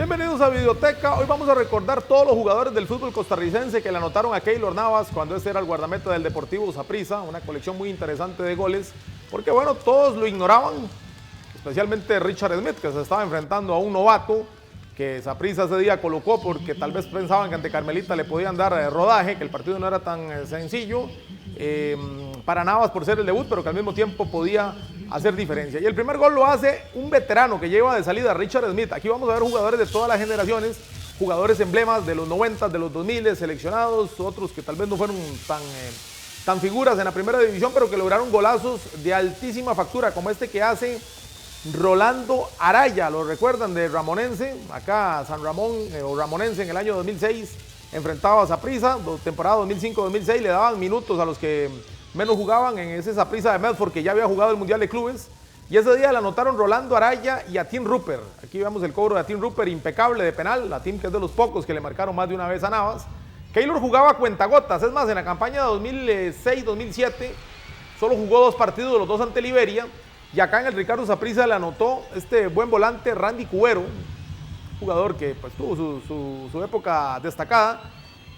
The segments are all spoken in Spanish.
Bienvenidos a Videoteca. Hoy vamos a recordar todos los jugadores del fútbol costarricense que le anotaron a Keylor Navas cuando este era el guardameta del Deportivo Saprissa. Una colección muy interesante de goles, porque bueno, todos lo ignoraban, especialmente Richard Smith, que se estaba enfrentando a un novato que Saprissa ese día colocó porque tal vez pensaban que ante Carmelita le podían dar rodaje, que el partido no era tan sencillo para Navas por ser el debut, pero que al mismo tiempo podía hacer diferencia. Y el primer gol lo hace un veterano que lleva de salida, Richard Smith. Aquí vamos a ver jugadores de todas las generaciones, jugadores emblemas de los 90, de los 2000, seleccionados, otros que tal vez no fueron tan figuras en la primera división, pero que lograron golazos de altísima factura, como este que hace Rolando Araya. Lo recuerdan, de Ramonense, acá San Ramón o Ramonense en el año 2006, enfrentaba a Saprissa, temporada 2005-2006, le daban minutos a los que menos jugaban en ese Saprissa de Medford, que ya había jugado el Mundial de Clubes, y ese día le anotaron Rolando Araya y Atim Rupert. Aquí vemos el cobro de Atim Rupert, impecable de penal, Atim, que es de los pocos que le marcaron más de una vez a Navas. Keylor jugaba a cuentagotas, es más, en la campaña de 2006-2007 solo jugó 2 partidos, los 2 ante Liberia, y acá en el Ricardo Saprissa le anotó este buen volante Randy Cubero, jugador que pues tuvo su época destacada.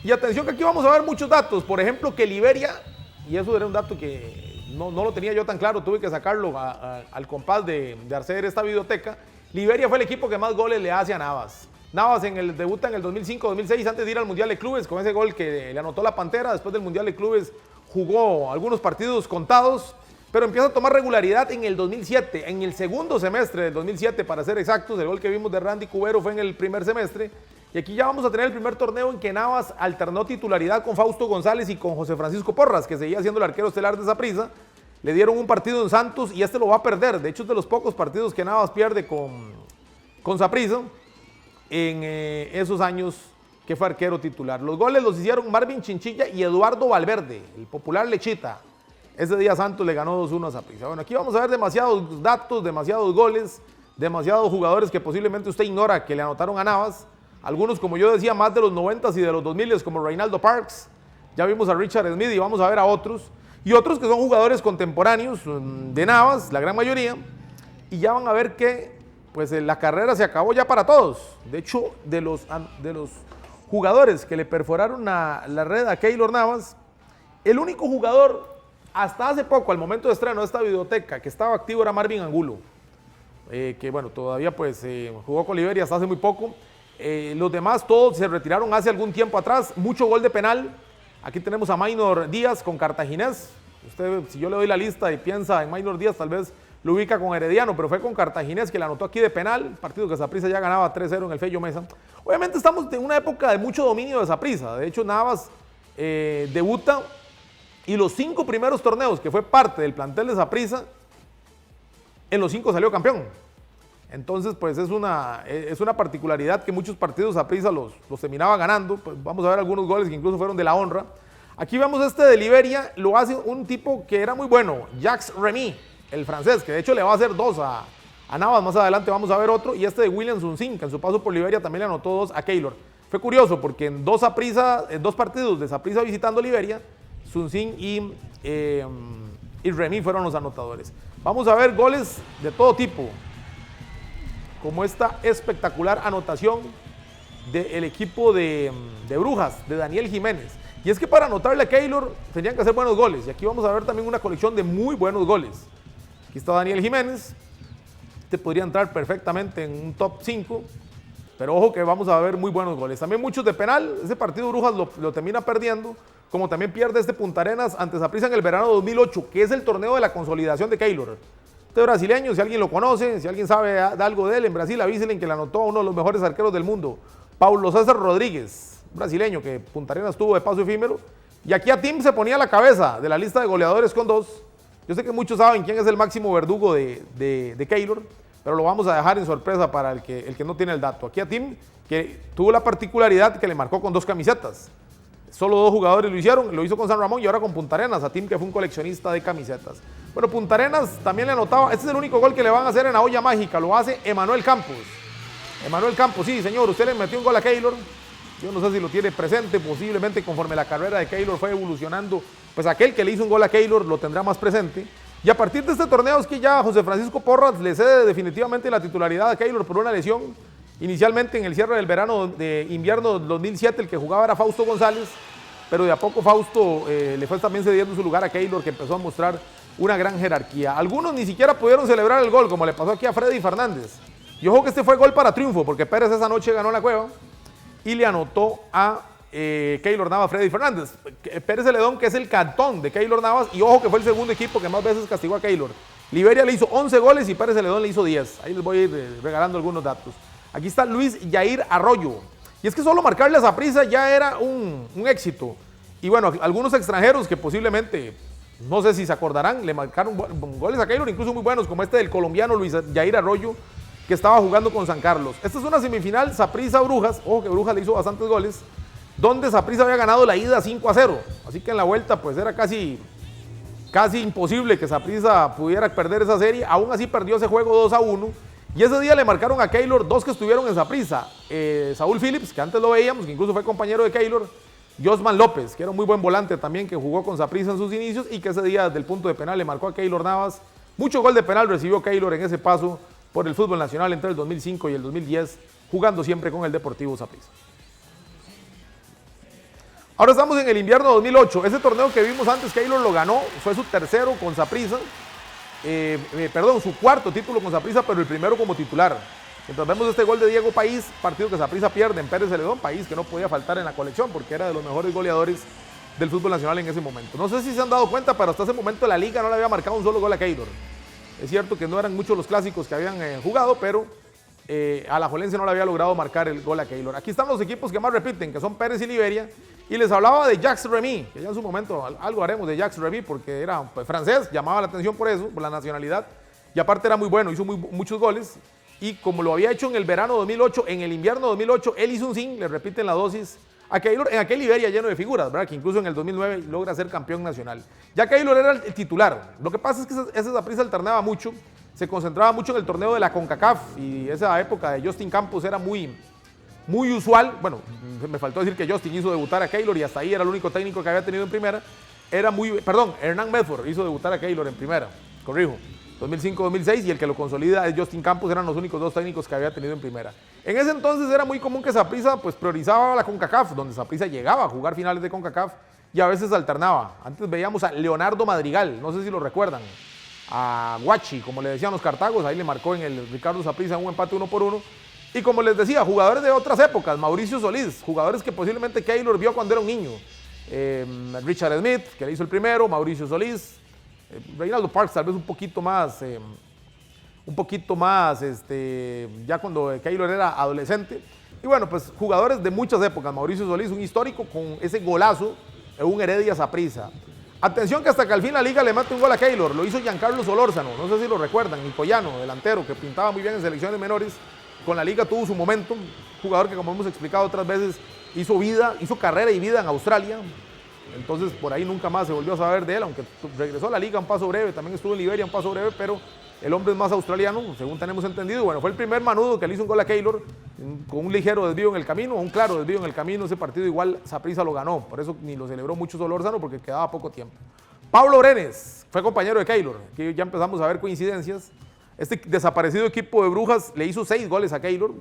Y atención que aquí vamos a ver muchos datos, por ejemplo que Liberia, y eso era un dato que no lo tenía yo tan claro, tuve que sacarlo al compás de hacer esta videoteca. Liberia fue el equipo que más goles le hace a Navas. Navas debuta en el 2005-2006 antes de ir al Mundial de Clubes con ese gol que le anotó la Pantera. Después del Mundial de Clubes jugó algunos partidos contados, pero empieza a tomar regularidad en el 2007, en el segundo semestre del 2007 para ser exactos. El gol que vimos de Randy Cubero fue en el primer semestre. Y aquí ya vamos a tener el primer torneo en que Navas alternó titularidad con Fausto González y con José Francisco Porras, que seguía siendo el arquero estelar de Saprissa. Le dieron un partido en Santos y este lo va a perder. De hecho, es de los pocos partidos que Navas pierde con Saprissa en esos años que fue arquero titular. Los goles los hicieron Marvin Chinchilla y Eduardo Valverde, el popular Lechita. Ese día Santos le ganó 2-1 a Saprissa. Bueno, aquí vamos a ver demasiados datos, demasiados goles, demasiados jugadores que posiblemente usted ignora que le anotaron a Navas. Algunos, como yo decía, más de los 90s y de los 2000s, como Reinaldo Parks. Ya vimos a Richard Smith y vamos a ver a otros. Y otros que son jugadores contemporáneos de Navas, la gran mayoría. Y ya van a ver que pues, la carrera se acabó ya para todos. De hecho, de los jugadores que le perforaron la red a Keylor Navas, el único jugador hasta hace poco, al momento de estreno de esta videoteca, que estaba activo era Marvin Angulo, que bueno, todavía pues jugó con Liberia hasta hace muy poco. Los demás todos se retiraron hace algún tiempo atrás. Mucho gol de penal. Aquí tenemos a Maynor Díaz con Cartaginés. Usted, si yo le doy la lista y piensa en Maynor Díaz, tal vez lo ubica con Herediano, pero fue con Cartaginés que le anotó aquí de penal, partido que Saprissa ya ganaba 3-0 en el Fello Mesa. Obviamente estamos en una época de mucho dominio de Saprissa. De hecho, Navas debuta y los 5 primeros torneos que fue parte del plantel de Saprissa, en los 5 salió campeón. Entonces, pues es una particularidad que muchos partidos Saprissa los terminaba ganando. Pues vamos a ver algunos goles que incluso fueron de la honra. Aquí vemos este de Liberia, lo hace un tipo que era muy bueno, Jacques Remy, el francés, que de hecho le va a hacer 2 a Navas. Más adelante vamos a ver otro. Y este de William Sunsin, que en su paso por Liberia también le anotó 2 a Keylor. Fue curioso porque en 2 partidos de Saprissa visitando Liberia, Sunsin y Remy fueron los anotadores. Vamos a ver goles de todo tipo, como esta espectacular anotación del equipo de Brujas, de Daniel Jiménez. Y es que para anotarle a Keylor tenían que hacer buenos goles. Y aquí vamos a ver también una colección de muy buenos goles. Aquí está Daniel Jiménez. Este podría entrar perfectamente en un top 5. Pero ojo que vamos a ver muy buenos goles. También muchos de penal. Ese partido Brujas lo termina perdiendo. Como también pierde este Punta Arenas ante Saprissa en el verano 2008, que es el torneo de la consolidación de Keylor. Este brasileño, si alguien lo conoce, si alguien sabe de algo de él en Brasil, avísenle que le anotó a uno de los mejores arqueros del mundo, Paulo César Rodríguez, brasileño que Punta Arenas tuvo de paso efímero. Y aquí Atim se ponía a la cabeza de la lista de goleadores con 2. Yo sé que muchos saben quién es el máximo verdugo de Keylor, pero lo vamos a dejar en sorpresa para el que no tiene el dato. Aquí Atim, que tuvo la particularidad que le marcó con 2 camisetas. Solo 2 jugadores lo hicieron, lo hizo con San Ramón y ahora con Punta Arenas, Atim, que fue un coleccionista de camisetas. Bueno, Punta Arenas también le anotaba. Este es el único gol que le van a hacer en la olla mágica, lo hace Emanuel Campos. Emanuel Campos, sí señor, usted le metió un gol a Keylor. Yo no sé si lo tiene presente, posiblemente conforme la carrera de Keylor fue evolucionando, pues aquel que le hizo un gol a Keylor lo tendrá más presente. Y a partir de este torneo es que ya José Francisco Porras le cede definitivamente la titularidad a Keylor por una lesión Inicialmente en el cierre del verano de invierno 2007 el que jugaba era Fausto González, pero de a poco Fausto le fue también cediendo su lugar a Keylor, que empezó a mostrar una gran jerarquía. Algunos ni siquiera pudieron celebrar el gol, como le pasó aquí a Freddy Fernández. Y ojo que este fue gol para triunfo, porque Pérez esa noche ganó la cueva y le anotó a Keylor Navas Freddy Fernández. Pérez Celedón, que es el cantón de Keylor Navas, y ojo que fue el segundo equipo que más veces castigó a Keylor. Liberia le hizo 11 goles y Pérez Celedón le hizo 10. Ahí les voy a ir regalando algunos datos. Aquí está Luis Yair Arroyo. Y es que solo marcarle a Saprissa ya era un éxito. Y bueno, algunos extranjeros que posiblemente, no sé si se acordarán, le marcaron goles a Keylor, incluso muy buenos, como este del colombiano Luis Yair Arroyo, que estaba jugando con San Carlos. Esta es una semifinal Saprissa-Brujas, ojo que Brujas le hizo bastantes goles, donde Saprissa había ganado la ida 5-0. Así que en la vuelta pues era casi imposible que Saprissa pudiera perder esa serie. Aún así perdió ese juego 2-1. Y ese día le marcaron a Keylor dos que estuvieron en Saprissa. Saúl Phillips, que antes lo veíamos, que incluso fue compañero de Keylor. Josman López, que era un muy buen volante también, que jugó con Saprissa en sus inicios y que ese día desde el punto de penal le marcó a Keylor Navas. Mucho gol de penal recibió Keylor en ese paso por el fútbol nacional entre el 2005 y el 2010, jugando siempre con el Deportivo Saprissa. Ahora estamos en el invierno 2008. Ese torneo que vimos antes, Keylor lo ganó, fue su tercero con Saprissa. Su cuarto título con Saprissa, pero el primero como titular. Mientras vemos este gol de Diego País, partido que Saprissa pierde en Pérez Celedón, País que no podía faltar en la colección porque era de los mejores goleadores del fútbol nacional en ese momento. No sé si se han dado cuenta, pero hasta ese momento la liga no le había marcado un solo gol a Keylor. Es cierto que no eran muchos los clásicos que habían jugado, pero Alajuelense no le había logrado marcar el gol a Keylor. Aquí están los equipos que más repiten, que son Pérez y Liberia. Y les hablaba de Jacques Remy, que ya en su momento algo haremos de Jacques Remy, porque era pues, francés, llamaba la atención por eso, por la nacionalidad. Y aparte era muy bueno, hizo muchos goles. Y como lo había hecho en el verano 2008, en el invierno 2008, él hizo un zinc, le repiten la dosis a Keylor, en aquel Liberia lleno de figuras, ¿verdad? Que incluso en el 2009 logra ser campeón nacional. Ya Keylor era el titular. Lo que pasa es que ese Saprissa alternaba mucho, se concentraba mucho en el torneo de la CONCACAF, y esa época de Justin Campos era muy usual. Bueno, me faltó decir que Justin hizo debutar a Keylor y hasta ahí era el único técnico que había tenido en primera. Hernán Medford hizo debutar a Keylor en primera, corrijo, 2005-2006, y el que lo consolida es Justin Campos. Eran los únicos dos técnicos que había tenido en primera. En ese entonces era muy común que Saprissa pues priorizaba la CONCACAF, donde Saprissa llegaba a jugar finales de CONCACAF y a veces alternaba. Antes veíamos a Leonardo Madrigal, no sé si lo recuerdan, a Guachi, como le decían los cartagos, ahí le marcó en el Ricardo Saprissa un empate 1-1. Y como les decía, jugadores de otras épocas, Mauricio Solís, jugadores que posiblemente Keylor vio cuando era un niño. Richard Smith, que le hizo el primero, Mauricio Solís, Reinaldo Parks tal vez un poquito más, ya cuando Keylor era adolescente. Y bueno, pues jugadores de muchas épocas, Mauricio Solís, un histórico con ese golazo, un Heredia Saprissa. Atención que hasta que al fin la liga le mete un gol a Keylor, lo hizo Giancarlo Solórzano, no sé si lo recuerdan, nicoyano, delantero, que pintaba muy bien en selecciones menores. Con la liga tuvo su momento, jugador que como hemos explicado otras veces hizo carrera y vida en Australia, entonces por ahí nunca más se volvió a saber de él, aunque regresó a la liga un paso breve, también estuvo en Liberia un paso breve, pero el hombre es más australiano, según tenemos entendido. Bueno, fue el primer manudo que le hizo un gol a Keylor, con un ligero desvío en el camino, un claro desvío en el camino. Ese partido igual Saprissa lo ganó, por eso ni lo celebró mucho Solórzano, porque quedaba poco tiempo. Pablo Brenes fue compañero de Keylor, aquí ya empezamos a ver coincidencias. Este desaparecido equipo de Brujas le hizo 6 goles a Keylor,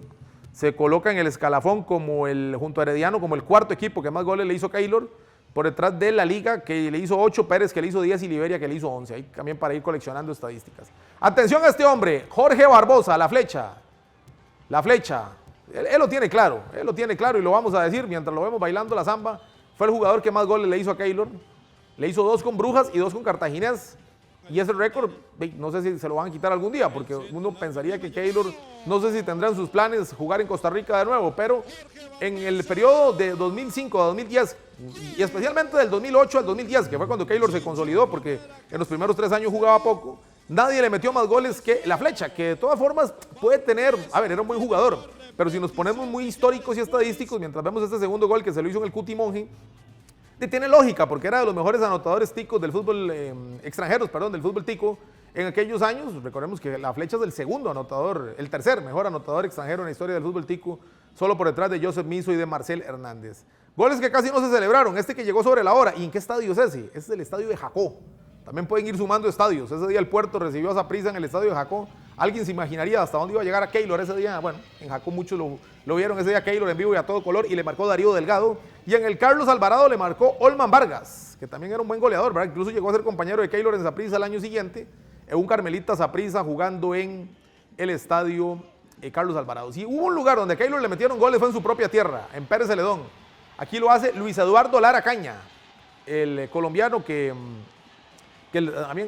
se coloca en el escalafón junto a Herediano como el cuarto equipo que más goles le hizo a Keylor, por detrás de la liga que le hizo 8, Pérez que le hizo 10 y Liberia que le hizo 11, ahí también para ir coleccionando estadísticas. Atención a este hombre, Jorge Barbosa, la flecha, él lo tiene claro y lo vamos a decir mientras lo vemos bailando la samba. Fue el jugador que más goles le hizo a Keylor, le hizo 2 con Brujas y 2 con Cartaginés. Y ese récord, no sé si se lo van a quitar algún día, porque uno pensaría que Keylor, no sé si tendrá en sus planes jugar en Costa Rica de nuevo, pero en el periodo de 2005 a 2010, y especialmente del 2008 al 2010, que fue cuando Keylor se consolidó, porque en los primeros 3 años jugaba poco, nadie le metió más goles que la flecha, que de todas formas puede tener, era un buen jugador, pero si nos ponemos muy históricos y estadísticos, mientras vemos este segundo gol que se lo hizo en el Cuti Monje, tiene lógica, porque era de los mejores anotadores ticos del fútbol, del fútbol tico en aquellos años. Recordemos que la flecha es el segundo anotador, el tercer mejor anotador extranjero en la historia del fútbol tico, solo por detrás de Joseph Miso y de Marcel Hernández. Goles que casi no se celebraron, este que llegó sobre la hora. ¿Y en qué estadio es ese? Ese es el estadio de Jacó. También pueden ir sumando estadios. Ese día el Puerto recibió a Saprissa en el estadio de Jacó. ¿Alguien se imaginaría hasta dónde iba a llegar a Keylor ese día? Bueno, en Jacó muchos lo vieron ese día Keylor en vivo y a todo color y le marcó Darío Delgado. Y en el Carlos Alvarado le marcó Olman Vargas, que también era un buen goleador, ¿verdad? Incluso llegó a ser compañero de Keylor en Saprissa el año siguiente, en un Carmelita Saprissa jugando en el estadio Carlos Alvarado. Si hubo un lugar donde a Keylor le metieron goles fue en su propia tierra, en Pérez Celedón. Aquí lo hace Luis Eduardo Lara Caña, el colombiano que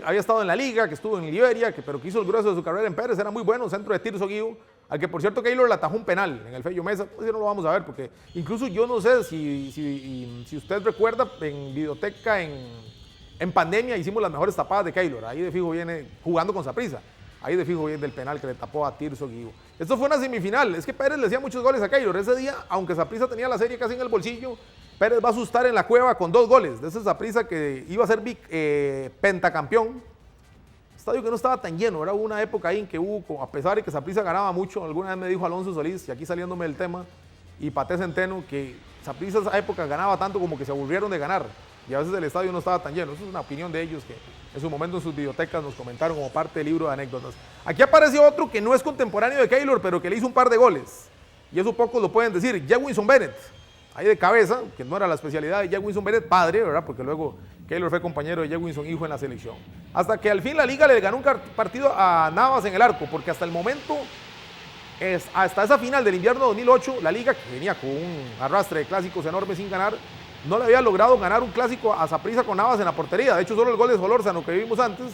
había estado en la liga, que estuvo en Liberia, pero que hizo el grueso de su carrera en Pérez, era muy bueno, centro de Tirso Guío, al que por cierto Keylor le atajó un penal en el Fello Mesa, pues ya no lo vamos a ver, porque incluso yo no sé si usted recuerda, en videoteca, en pandemia hicimos las mejores tapadas de Keylor, ahí de fijo viene jugando con Saprissa, ahí de fijo viene del penal que le tapó a Tirso Guío. Esto fue una semifinal, es que Pérez le hacía muchos goles a Keylor, ese día, aunque Saprissa tenía la serie casi en el bolsillo, Pérez va a asustar en la cueva con 2 goles, de ese Saprissa que iba a ser pentacampeón. Estadio que no estaba tan lleno, era una época ahí en que hubo, a pesar de que Saprissa ganaba mucho, alguna vez me dijo Alonso Solís, y aquí saliéndome del tema, y Paté Centeno, que Saprissa esa época ganaba tanto como que se aburrieron de ganar, y a veces el estadio no estaba tan lleno. Eso es una opinión de ellos que en su momento en sus bibliotecas nos comentaron como parte del libro de anécdotas. Aquí apareció otro que no es contemporáneo de Keylor, pero que le hizo un par de goles, y eso pocos lo pueden decir, Jewinson Bennett. Ahí de cabeza, que no era la especialidad de Jewinson Bennett, padre, ¿verdad? Porque luego Keylor fue compañero de Jewinson, hijo en la selección. Hasta que al fin la liga le ganó un partido a Navas en el arco, porque hasta el momento, hasta esa final del invierno 2008, la liga, que venía con un arrastre de clásicos enormes sin ganar, no le había logrado ganar un clásico a Saprissa con Navas en la portería. De hecho, solo el gol de Solórzano que vimos antes,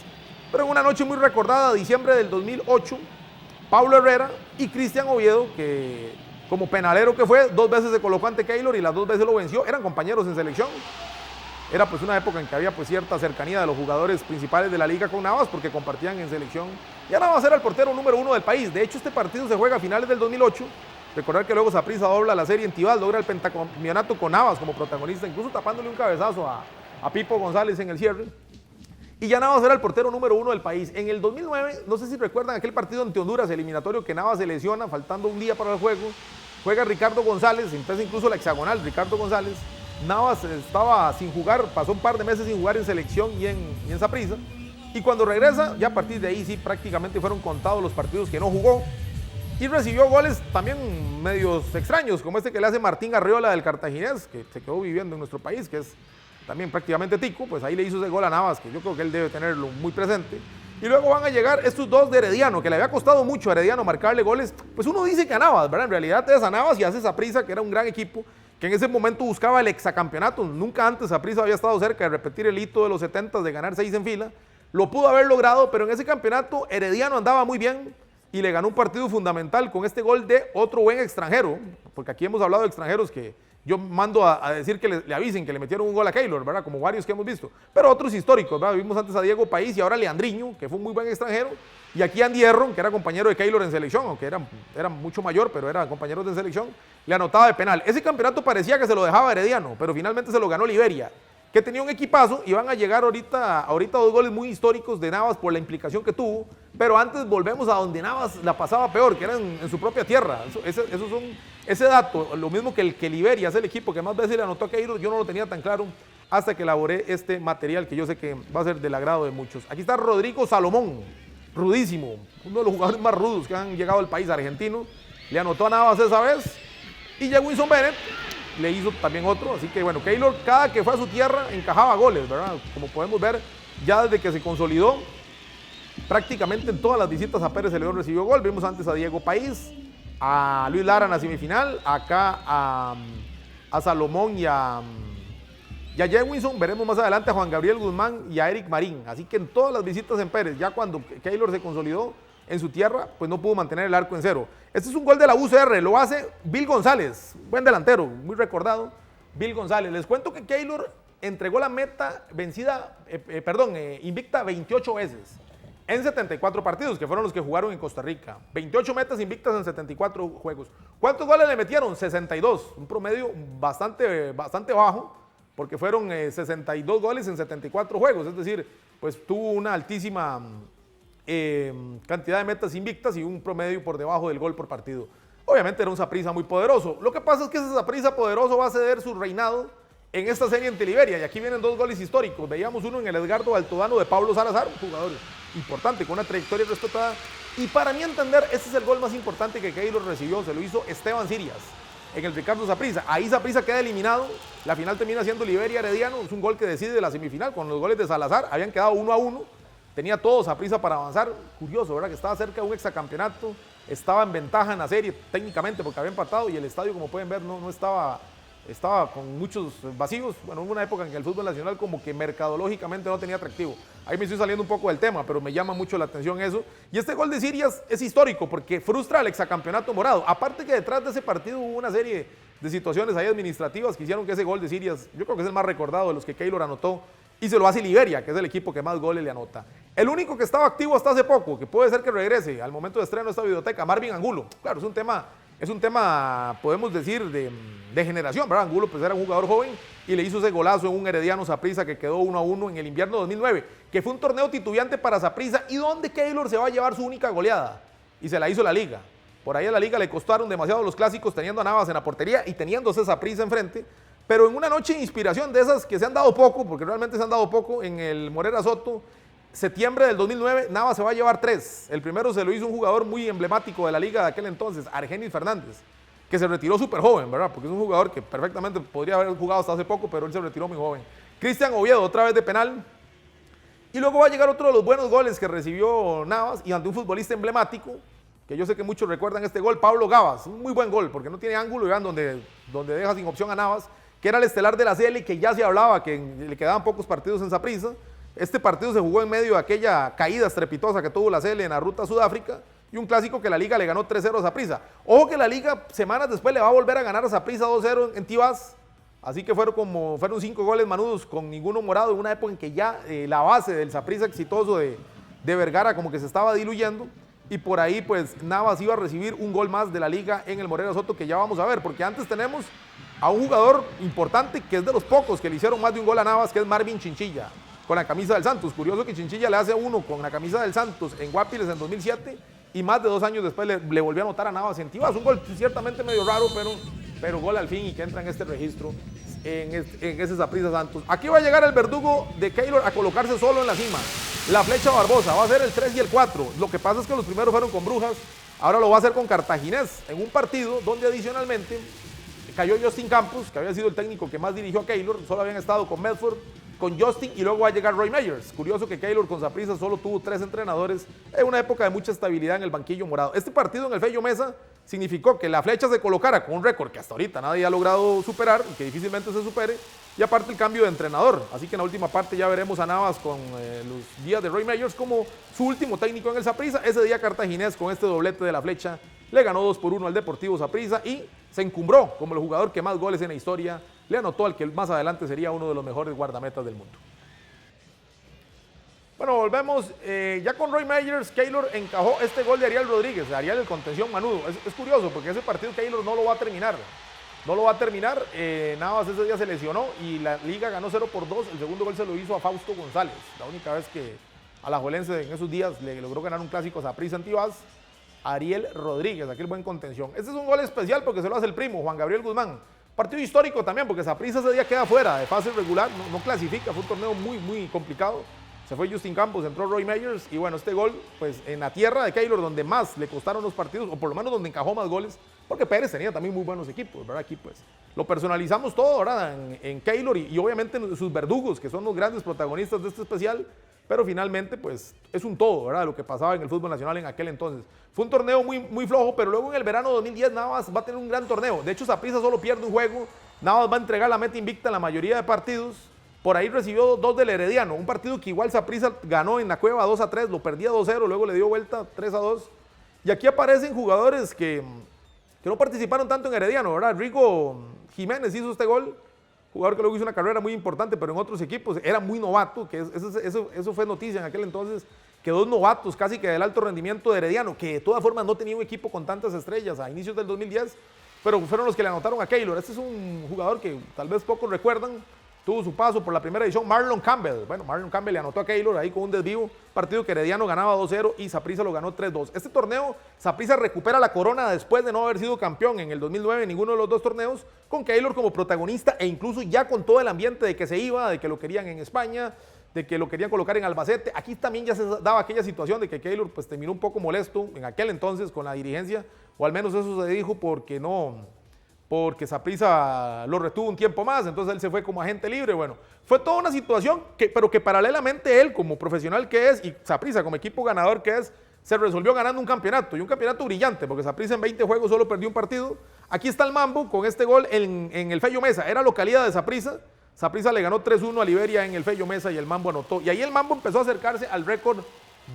pero en una noche muy recordada, diciembre del 2008, Pablo Herrera y Cristian Oviedo, que como penalero que fue, 2 veces se colocó ante Keylor y las 2 veces lo venció, eran compañeros en selección. Era pues una época en que había pues cierta cercanía de los jugadores principales de la liga con Navas porque compartían en selección. Ya Navas era el portero número 1 del país. De hecho, este partido se juega a finales del 2008. Recordar que luego Saprissa dobla la serie en Tibás, logra el pentacampeonato con Navas como protagonista, incluso tapándole un cabezazo a Pipo González en el cierre. Y ya Navas era el portero número 1 del país. En el 2009, no sé si recuerdan aquel partido ante Honduras, eliminatorio, que Navas se lesiona, faltando un día para el juego. Juega Ricardo González, empieza incluso la hexagonal, Ricardo González. Navas estaba sin jugar, pasó un par de meses sin jugar en selección y en Saprissa. Y cuando regresa, ya a partir de ahí sí prácticamente fueron contados los partidos que no jugó. Y recibió goles también medios extraños, como este que le hace Martín Arriola del Cartaginés, que se quedó viviendo en nuestro país, que es también prácticamente tico, pues ahí le hizo ese gol a Navas, que yo creo que él debe tenerlo muy presente. Y luego van a llegar estos 2 de Herediano, que le había costado mucho a Herediano marcarle goles. Pues uno dice que a Navas, ¿verdad? En realidad es a Navas y hace Saprissa, que era un gran equipo, que en ese momento buscaba el hexacampeonato. Nunca antes Saprissa había estado cerca de repetir el hito de los 70 de ganar 6 en fila. Lo pudo haber logrado, pero en ese campeonato Herediano andaba muy bien y le ganó un partido fundamental con este gol de otro buen extranjero, porque aquí hemos hablado de extranjeros que yo mando a decir que le avisen que le metieron un gol a Keylor, ¿verdad? Como varios que hemos visto. Pero otros históricos, ¿verdad? Vimos antes a Diego País y ahora Leandriño, que fue un muy buen extranjero. Y aquí Andy Erron, que era compañero de Keylor en selección, aunque era mucho mayor, pero era compañero de selección, le anotaba de penal. Ese campeonato parecía que se lo dejaba Herediano, pero finalmente se lo ganó Liberia, que tenía un equipazo y van a llegar ahorita 2 goles muy históricos de Navas por la implicación que tuvo. Pero antes volvemos a donde Navas la pasaba peor, que era en su propia tierra. Ese dato, lo mismo que el Liberia es el equipo que más veces le anotó a Keylor, yo no lo tenía tan claro hasta que elaboré este material que yo sé que va a ser del agrado de muchos. Aquí está Rodrigo Salomón, rudísimo, uno de los jugadores más rudos que han llegado al país argentino. Le anotó a Navas esa vez y Jewinson Bennett le hizo también otro. Así que bueno, Keylor cada que fue a su tierra encajaba goles, ¿verdad? Como podemos ver, ya desde que se consolidó, prácticamente en todas las visitas a Pérez Celedón recibió gol. Vimos antes a Diego País, a Luis Lara en la semifinal, acá a Salomón y a Jewinson. Veremos más adelante a Juan Gabriel Guzmán y a Eric Marín. Así que en todas las visitas en Pérez, ya cuando Keylor se consolidó en su tierra, pues no pudo mantener el arco en cero. Este es un gol de la UCR, lo hace Bill González, buen delantero, muy recordado, Bill González. Les cuento que Keylor entregó la meta invicta 28 veces. En 74 partidos, que fueron los que jugaron en Costa Rica. 28 metas invictas en 74 juegos. ¿Cuántos goles le metieron? 62. Un promedio bastante bajo, porque fueron 62 goles en 74 juegos. Es decir, pues tuvo una altísima cantidad de metas invictas y un promedio por debajo del gol por partido. Obviamente era un Saprissa muy poderoso. Lo que pasa es que ese Saprissa poderoso va a ceder su reinado en esta serie ante Liberia. Y aquí vienen 2 goles históricos. Veíamos uno en el Edgardo Altodano de Pablo Salazar, un jugador importante, con una trayectoria respetada. Y para mi entender, este es el gol más importante que Keylor recibió, se lo hizo Esteban Sirias en el Ricardo Saprissa. Ahí Saprissa queda eliminado, la final termina siendo Liberia Herediano, es un gol que decide la semifinal con los goles de Salazar, habían quedado 1-1, tenía todo Saprissa para avanzar, curioso, ¿verdad? Que estaba cerca de un exacampeonato, estaba en ventaja en la serie técnicamente porque había empatado y el estadio, como pueden ver, no estaba con muchos vacíos. Bueno, hubo una época en que el fútbol nacional como que mercadológicamente no tenía atractivo. Ahí me estoy saliendo un poco del tema, pero me llama mucho la atención eso. Y este gol de Sirias es histórico porque frustra al exacampeonato morado. Aparte que detrás de ese partido hubo una serie de situaciones ahí administrativas que hicieron que ese gol de Sirias, yo creo que es el más recordado de los que Keylor anotó, y se lo hace Liberia, que es el equipo que más goles le anota. El único que estaba activo hasta hace poco, que puede ser que regrese al momento de estreno de esta biblioteca, Marvin Angulo. Claro, es un tema, podemos decir, de generación, ¿verdad? Angulo pues era un jugador joven y le hizo ese golazo en un Herediano Saprissa que quedó 1-1 en el invierno 2009, que fue un torneo titubeante para Saprissa y donde Keylor se va a llevar su única goleada, y se la hizo la Liga. Por ahí a la Liga le costaron demasiado los clásicos teniendo a Navas en la portería y teniéndose Saprissa enfrente, pero en una noche de inspiración de esas que se han dado poco, porque realmente se han dado poco, en el Morera Soto, septiembre del 2009, Navas se va a llevar 3. El primero se lo hizo un jugador muy emblemático de la liga de aquel entonces, Argenis Fernández, que se retiró súper joven, ¿verdad? Porque es un jugador que perfectamente podría haber jugado hasta hace poco, pero él se retiró muy joven. Cristian Oviedo, otra vez de penal. Y luego va a llegar otro de los buenos goles que recibió Navas y ante un futbolista emblemático, que yo sé que muchos recuerdan este gol, Pablo Gavas. Un muy buen gol, porque no tiene ángulo y vean donde deja sin opción a Navas, que era el estelar de la CL, que ya se hablaba que le quedaban pocos partidos en Saprissa. Este partido se jugó en medio de aquella caída estrepitosa que tuvo la CL en la ruta a Sudáfrica y un clásico que la Liga le ganó 3-0 a Saprissa. Ojo que la Liga semanas después le va a volver a ganar a Saprissa 2-0 en Tibás, así que fueron 5 goles manudos con ninguno morado en una época en que ya la base del Saprissa exitoso de Vergara como que se estaba diluyendo, y por ahí pues Navas iba a recibir un gol más de la Liga en el Morera Soto, que ya vamos a ver, porque antes tenemos a un jugador importante que es de los pocos que le hicieron más de un gol a Navas, que es Marvin Chinchilla, con la camisa del Santos. Curioso que Chinchilla le hace uno con la camisa del Santos en Guapiles en 2007 y más de 2 años después le volvió a anotar a Navas en Tibás. Un gol ciertamente medio raro, pero gol al fin y que entra en este registro, en ese Saprissa Santos. Aquí va a llegar el verdugo de Keylor a colocarse solo en la cima. La Flecha Barbosa va a ser el 3 y el 4. Lo que pasa es que los primeros fueron con Brujas, ahora lo va a hacer con Cartaginés, en un partido donde adicionalmente cayó Justin Campos, que había sido el técnico que más dirigió a Keylor, solo habían estado con Medford, con Justin, y luego va a llegar Roy Meyers. Curioso que Keylor con Saprissa solo tuvo 3 entrenadores en una época de mucha estabilidad en el banquillo morado. Este partido en el Fello Mesa significó que la Flecha se colocara con un récord que hasta ahorita nadie ha logrado superar y que difícilmente se supere, y aparte el cambio de entrenador. Así que en la última parte ya veremos a Navas con los días de Roy Meyers como su último técnico en el Saprissa. Ese día Cartaginés, con este doblete de la Flecha, le ganó 2-1 al Deportivo Saprissa y se encumbró como el jugador que más goles en la historia le anotó al que más adelante sería uno de los mejores guardametas del mundo. Bueno, volvemos. Ya con Roy Meyers, Keylor encajó este gol de Ariel Rodríguez, Ariel el contención manudo. Es curioso porque ese partido Keylor no lo va a terminar. Navas ese día se lesionó y la Liga ganó 0-2. El segundo gol se lo hizo a Fausto González. La única vez que alajuelense en esos días le logró ganar un clásico a Saprissa en Tibás. Ariel Rodríguez, aquel buen contención. Este es un gol especial porque se lo hace el primo, Juan Gabriel Guzmán. Partido histórico también porque Saprissa ese día queda fuera de fase regular, no clasifica, fue un torneo muy complicado. Se fue Justin Campos, entró Roy Meyers y bueno, este gol pues en la tierra de Keylor, donde más le costaron los partidos, o por lo menos donde encajó más goles, porque Pérez tenía también muy buenos equipos, ¿verdad? Aquí pues lo personalizamos todo, ¿verdad? En Keylor y obviamente en sus verdugos, que son los grandes protagonistas de este especial, pero finalmente pues es un todo, ¿verdad? Lo que pasaba en el fútbol nacional en aquel entonces. Fue un torneo muy flojo, pero luego en el verano de 2010 Navas va a tener un gran torneo. De hecho, Saprissa solo pierde un juego, Navas va a entregar la meta invicta en la mayoría de partidos. Por ahí recibió 2 del Herediano, un partido que igual Saprissa ganó en la Cueva 2-3, lo perdía 2-0, luego le dio vuelta 3-2. Y aquí aparecen jugadores que no participaron tanto en Herediano, ¿verdad? Rigo Jiménez hizo este gol, jugador que luego hizo una carrera muy importante, pero en otros equipos era muy novato, que eso fue noticia en aquel entonces, que 2 novatos casi que del alto rendimiento de Herediano, que de todas formas no tenía un equipo con tantas estrellas a inicios del 2010, pero fueron los que le anotaron a Keylor. Este es un jugador que tal vez pocos recuerdan, tuvo su paso por la primera edición, Marlon Campbell. Bueno, Marlon Campbell le anotó a Keylor ahí con un desvío, partido que Herediano ganaba 2-0 y Saprissa lo ganó 3-2. Este torneo, Saprissa recupera la corona después de no haber sido campeón en el 2009 en ninguno de los 2 torneos, con Keylor como protagonista e incluso ya con todo el ambiente de que se iba, de que lo querían en España, de que lo querían colocar en Albacete. Aquí también ya se daba aquella situación de que Keylor pues terminó un poco molesto en aquel entonces con la dirigencia, o al menos eso se dijo porque Saprissa lo retuvo un tiempo más, entonces él se fue como agente libre. Bueno, fue toda una situación, pero que paralelamente él como profesional que es y Saprissa como equipo ganador que es, se resolvió ganando un campeonato, y un campeonato brillante, porque Saprissa en 20 juegos solo perdió un partido. Aquí está el Mambo con este gol en el Fello Mesa, era localidad de Saprissa. Saprissa le ganó 3-1 a Liberia en el Fello Mesa y el Mambo anotó. Y ahí el Mambo empezó a acercarse al récord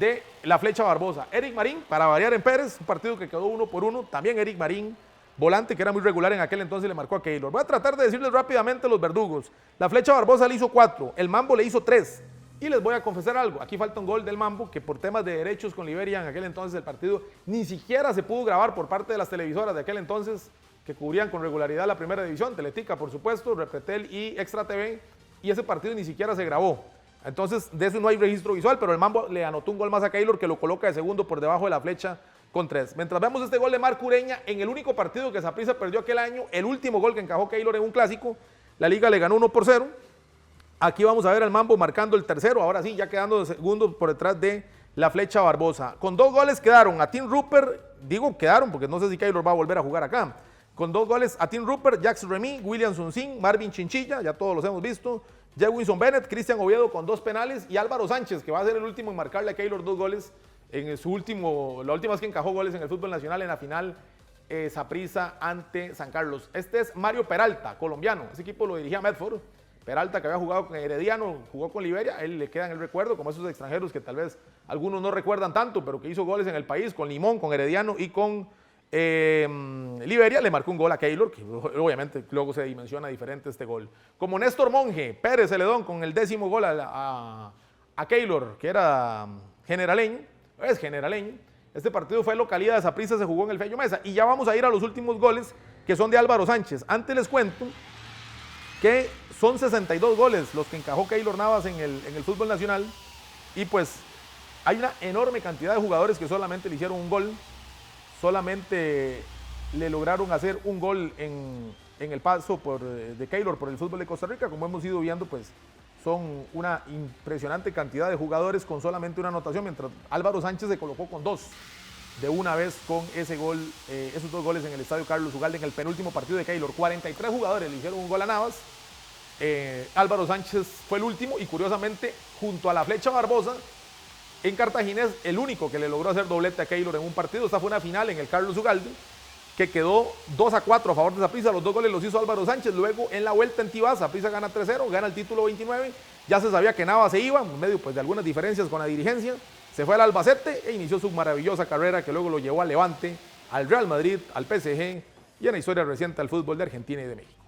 de la Flecha Barbosa. Eric Marín, para variar en Pérez, un partido que quedó 1-1. También Eric Marín, volante que era muy regular en aquel entonces, le marcó a Keylor. Voy a tratar de decirles rápidamente los verdugos. La Flecha Barbosa le hizo 4, el Mambo le hizo 3. Y les voy a confesar algo, aquí falta un gol del Mambo que por temas de derechos con Liberia en aquel entonces el partido ni siquiera se pudo grabar por parte de las televisoras de aquel entonces que cubrían con regularidad la primera división, Teletica por supuesto, Repretel y Extra TV, y ese partido ni siquiera se grabó. Entonces de eso no hay registro visual, pero el Mambo le anotó un gol más a Keylor que lo coloca de segundo por debajo de la Flecha con 3. Mientras vemos este gol de Marco Ureña en el único partido que Saprissa perdió aquel año, el último gol que encajó Keylor en un clásico, la liga le ganó 1-0. Aquí vamos a ver al Mambo marcando el tercero, ahora sí, ya quedando de segundo por detrás de la Flecha Barbosa. Con 2 goles quedaron a Tim Rupert, digo quedaron porque no sé si Keylor va a volver a jugar acá. Con 2 goles a Tim Rupert, Jacques Remy, William Sunsin, Marvin Chinchilla, ya todos los hemos visto, Jewinson Bennett, Cristian Oviedo con 2 penales y Álvaro Sánchez, que va a ser el último en marcarle a Keylor 2 goles en su la última vez que encajó goles en el fútbol nacional en la final Saprissa ante San Carlos. Este es Mario Peralta, colombiano, ese equipo lo dirigía Medford. Peralta, que había jugado con Herediano, jugó con Liberia, a él le queda en el recuerdo, como esos extranjeros que tal vez algunos no recuerdan tanto, pero que hizo goles en el país, con Limón, con Herediano y con Liberia, le marcó un gol a Keylor, que obviamente luego se dimensiona diferente este gol. Como Néstor Monge, Pérez Celedón con el 10º gol a Keylor, que era generaleño, es generaleño. Este partido fue en localidad de Saprissa, se jugó en el Fello Mesa. Y ya vamos a ir a los últimos goles, que son de Álvaro Sánchez. Antes les cuento que son 62 goles los que encajó Keylor Navas en el fútbol nacional, y pues hay una enorme cantidad de jugadores que solamente le hicieron un gol, solamente le lograron hacer un gol en el paso de Keylor por el fútbol de Costa Rica. Como hemos ido viendo, pues son una impresionante cantidad de jugadores con solamente una anotación, mientras Álvaro Sánchez se colocó con 2 de una vez con ese gol, esos 2 goles en el estadio Carlos Ugalde en el penúltimo partido de Keylor. 43 jugadores le hicieron un gol a Navas. Álvaro Sánchez fue el último y curiosamente junto a la Flecha Barbosa en Cartagena es el único que le logró hacer doblete a Keylor en un partido. Esta fue una final en el Carlos Ugalde que quedó 2-4 a favor de Saprissa. Los 2 goles los hizo Álvaro Sánchez. Luego en la vuelta en Tibás, Saprissa gana 3-0, gana el título 29. Ya se sabía que Navas se iba, en medio pues de algunas diferencias con la dirigencia. Se fue al Albacete e inició su maravillosa carrera que luego lo llevó al Levante, al Real Madrid, al PSG y en la historia reciente al fútbol de Argentina y de México.